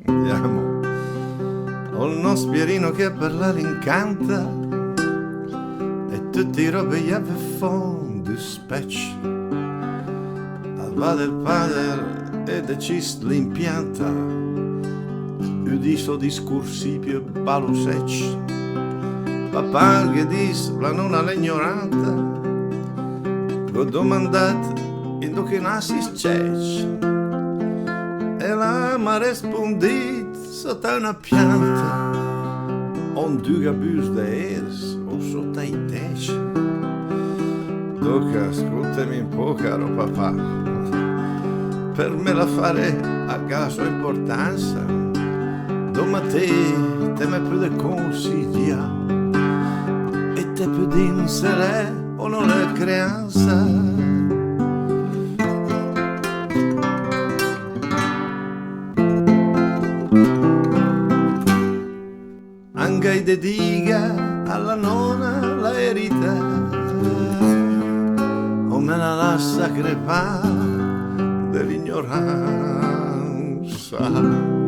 Andiamo. Ho uno spierino che a parlare incanta e tutti i robe gli font du spec. Al va del padre e decis l'impianta udiso discorsi più balusec. Papà che dis la nonna l'ignoranta ho domandat in che nasis cec e la m'ha rispondit sotto una pianta on du gabus de ers o sotto i tec. Tocca, ascoltami un po' caro papà, per me la fare a caso importanza domattina te me può consigliare e te può dire se l'è o non è creanza. Anche de diga alla nonna la verità o me la lascia crepare dell'ignoranza.